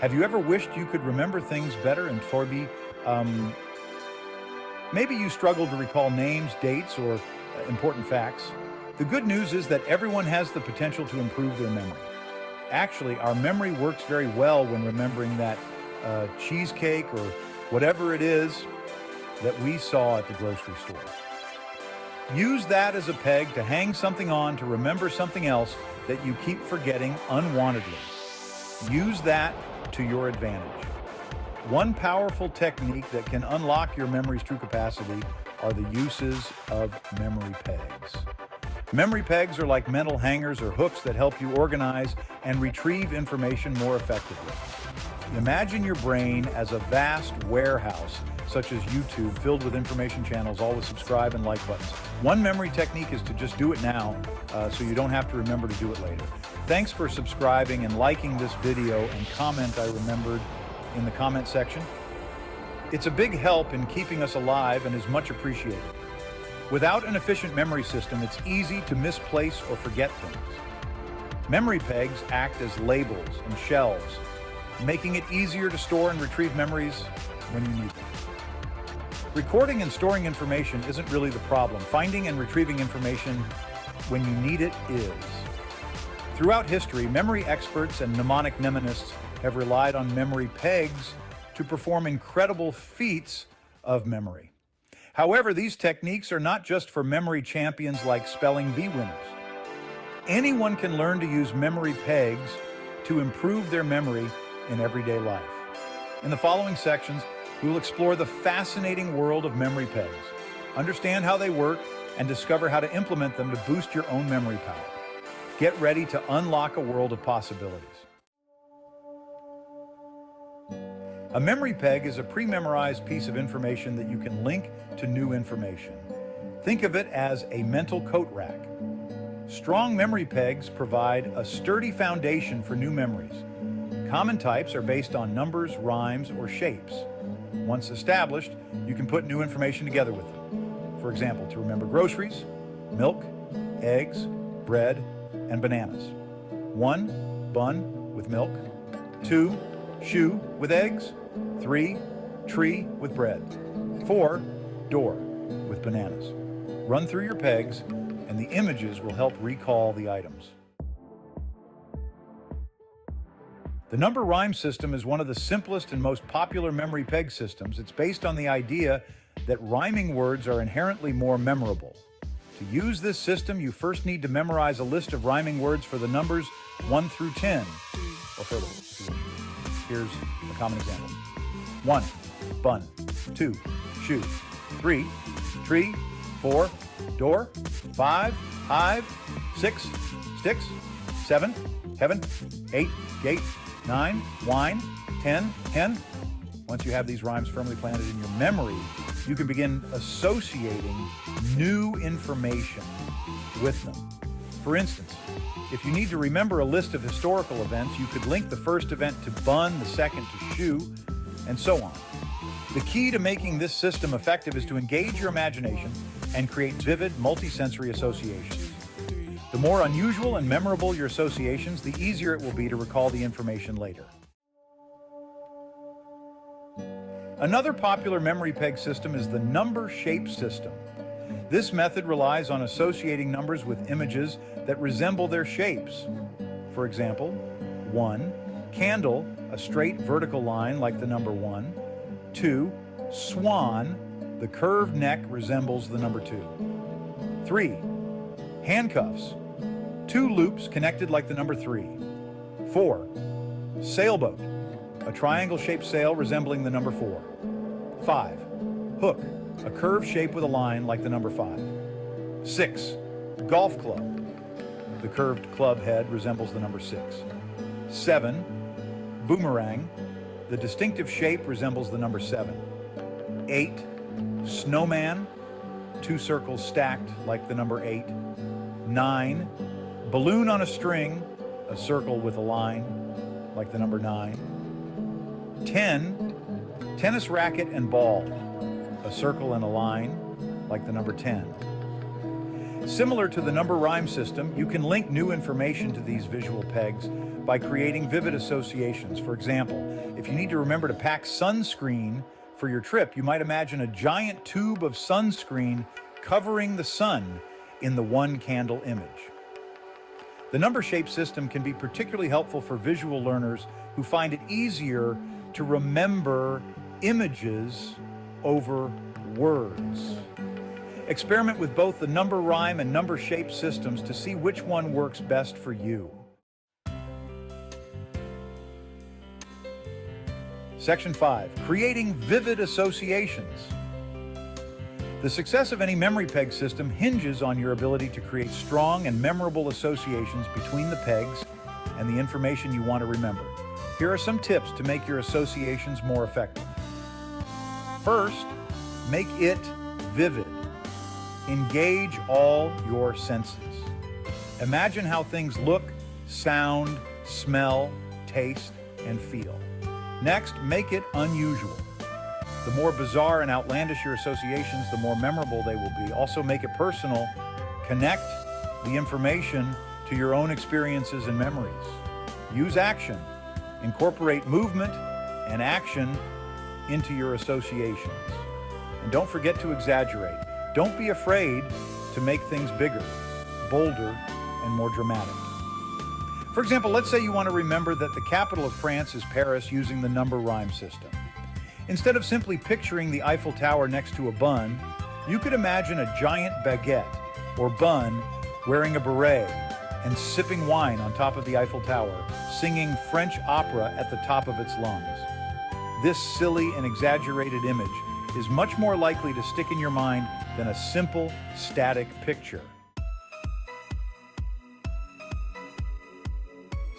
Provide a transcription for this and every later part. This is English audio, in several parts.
Have you ever wished you could remember things better and Torby? Maybe you struggle to recall names, dates, or important facts. The good news is that everyone has the potential to improve their memory. Actually, our memory works very well when remembering that cheesecake or whatever it is that we saw at the grocery store. Use that as a peg to hang something on to remember something else that you keep forgetting unwantedly. Use that to your advantage. One powerful technique that can unlock your memory's true capacity are the uses of memory pegs. Memory pegs are like mental hangers or hooks that help you organize and retrieve information more effectively. Imagine your brain as a vast warehouse, such as YouTube, filled with information channels, all with subscribe and like buttons. One memory technique is to just do it now, so you don't have to remember to do it later. Thanks for subscribing and liking this video, and comment I remembered in the comment section. It's a big help in keeping us alive and is much appreciated. Without an efficient memory system, it's easy to misplace or forget things. Memory pegs act as labels and shelves, making it easier to store and retrieve memories when you need them. Recording and storing information isn't really the problem. Finding and retrieving information when you need it is. Throughout history, memory experts and mnemonists have relied on memory pegs to perform incredible feats of memory. However, these techniques are not just for memory champions like spelling bee winners. Anyone can learn to use memory pegs to improve their memory in everyday life. In the following sections, we will explore the fascinating world of memory pegs, understand how they work, and discover how to implement them to boost your own memory power. Get ready to unlock a world of possibilities. A memory peg is a pre-memorized piece of information that you can link to new information. Think of it as a mental coat rack. Strong memory pegs provide a sturdy foundation for new memories. Common types are based on numbers, rhymes, or shapes. Once established, you can put new information together with them. For example, to remember groceries, milk, eggs, bread, and bananas. 1, bun with milk. 2, shoe with eggs. 3, tree with bread. 4, door with bananas. Run through your pegs, and the images will help recall the items. The number rhyme system is one of the simplest and most popular memory peg systems. It's based on the idea that rhyming words are inherently more memorable. To use this system, you first need to memorize a list of rhyming words for the numbers 1 through 10, or further. Here's a common example. 1, bun. 2, shoe. 3, tree. 4, door. 5, hive. 6, sticks. 7, heaven. 8, gate. 9, wine. 10, hen. Once you have these rhymes firmly planted in your memory, you can begin associating new information with them. For instance, if you need to remember a list of historical events, you could link the first event to bun, the second to shoe, and so on. The key to making this system effective is to engage your imagination and create vivid, multisensory associations. The more unusual and memorable your associations, the easier it will be to recall the information later. Another popular memory peg system is the number shape system. This method relies on associating numbers with images that resemble their shapes. For example, 1, candle, a straight vertical line like the number 1. 2, swan, the curved neck resembles the number 2. 3, handcuffs, 2 loops connected like the number 3. 4, sailboat, a triangle-shaped sail resembling the number 4. 5, hook, a curved shape with a line like the number 5. 6, golf club, the curved club head resembles the number 6. 7, boomerang, the distinctive shape resembles the number 7. 8, snowman, 2 circles stacked like the number 8. 9, balloon on a string, a circle with a line like the number 9. 10, tennis racket and ball, a circle and a line like the number 10. Similar to the number rhyme system, you can link new information to these visual pegs by creating vivid associations. For example, if you need to remember to pack sunscreen for your trip, you might imagine a giant tube of sunscreen covering the sun in the one candle image. The number-shaped system can be particularly helpful for visual learners who find it easier to remember images over words. Experiment with both the number rhyme and number shape systems to see which one works best for you. Section 5, creating vivid associations. The success of any memory peg system hinges on your ability to create strong and memorable associations between the pegs and the information you want to remember. Here are some tips to make your associations more effective. First, make it vivid. Engage all your senses. Imagine how things look, sound, smell, taste, and feel. Next, make it unusual. The more bizarre and outlandish your associations, the more memorable they will be. Also, make it personal. Connect the information to your own experiences and memories. Use action. Incorporate movement and action into your associations. And don't forget to exaggerate. Don't be afraid to make things bigger, bolder, and more dramatic. For example, let's say you want to remember that the capital of France is Paris using the number rhyme system. Instead of simply picturing the Eiffel Tower next to a bun, you could imagine a giant baguette or bun wearing a beret and sipping wine on top of the Eiffel Tower, singing French opera at the top of its lungs. This silly and exaggerated image is much more likely to stick in your mind than a simple, static picture.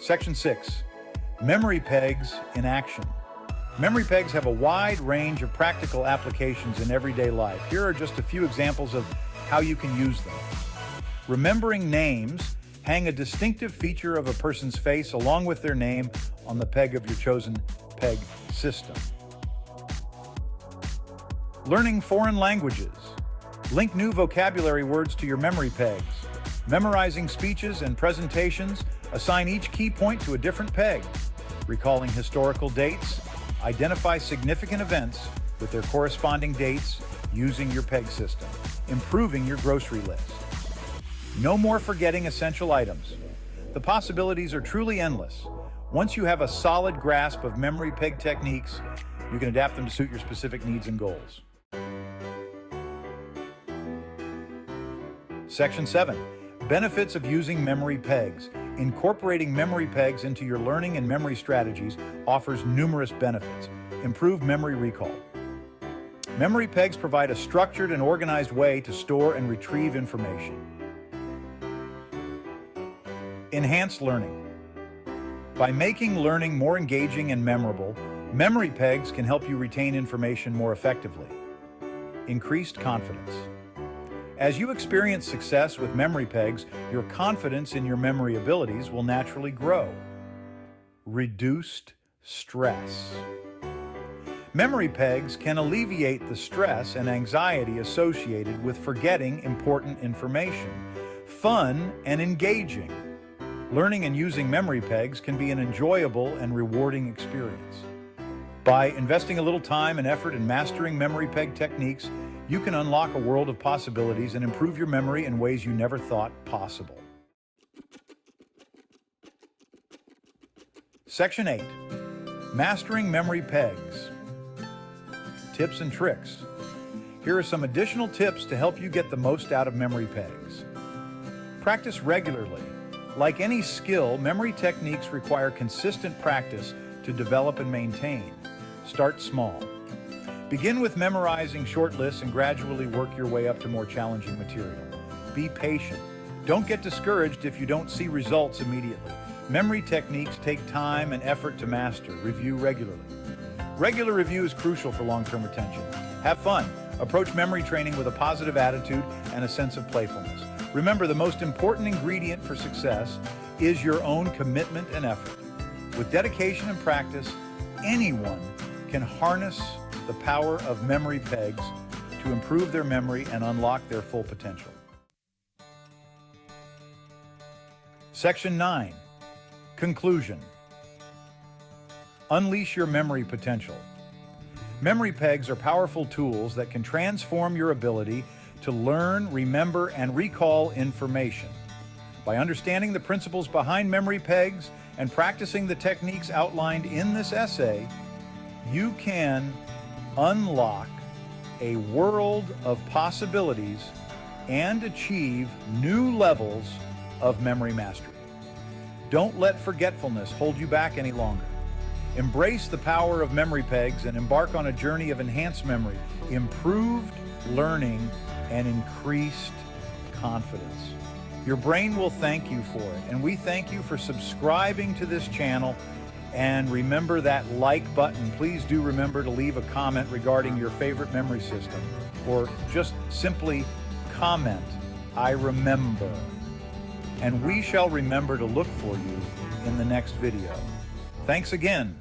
Section 6, memory pegs in action. Memory pegs have a wide range of practical applications in everyday life. Here are just a few examples of how you can use them. Remembering names, hang a distinctive feature of a person's face along with their name on the peg of your chosen peg system. Learning foreign languages. Link new vocabulary words to your memory pegs. Memorizing speeches and presentations, assign each key point to a different peg. Recalling historical dates, identify significant events with their corresponding dates using your peg system. Improving your grocery list. No more forgetting essential items. The possibilities are truly endless. Once you have a solid grasp of memory peg techniques, you can adapt them to suit your specific needs and goals. Section 7, benefits of using memory pegs. Incorporating memory pegs into your learning and memory strategies offers numerous benefits. Improved memory recall. Memory pegs provide a structured and organized way to store and retrieve information. Enhanced learning. By making learning more engaging and memorable, memory pegs can help you retain information more effectively. Increased confidence. As you experience success with memory pegs, your confidence in your memory abilities will naturally grow. Reduced stress. Memory pegs can alleviate the stress and anxiety associated with forgetting important information. Fun and engaging. Learning and using memory pegs can be an enjoyable and rewarding experience. By investing a little time and effort in mastering memory peg techniques, you can unlock a world of possibilities and improve your memory in ways you never thought possible. Section 8, mastering memory pegs. Tips and tricks. Here are some additional tips to help you get the most out of memory pegs. Practice regularly. Like any skill, memory techniques require consistent practice to develop and maintain. Start small. Begin with memorizing short lists and gradually work your way up to more challenging material. Be patient. Don't get discouraged if you don't see results immediately. Memory techniques take time and effort to master. Review regularly. Regular review is crucial for long-term retention. Have fun. Approach memory training with a positive attitude and a sense of playfulness. Remember, the most important ingredient for success is your own commitment and effort. With dedication and practice, anyone can harness the power of memory pegs to improve their memory and unlock their full potential. Section 9. Conclusion. Unleash your memory potential. Memory pegs are powerful tools that can transform your ability to learn, remember, and recall information. By understanding the principles behind memory pegs and practicing the techniques outlined in this essay, you can unlock a world of possibilities and achieve new levels of memory mastery. Don't let forgetfulness hold you back any longer. Embrace the power of memory pegs and embark on a journey of enhanced memory, improved learning, and increased confidence. Your brain will thank you for it, and we thank you for subscribing to this channel. And remember that like button. Please do remember to leave a comment regarding your favorite memory system, or just simply comment, "I remember." And we shall remember to look for you in the next video. Thanks again.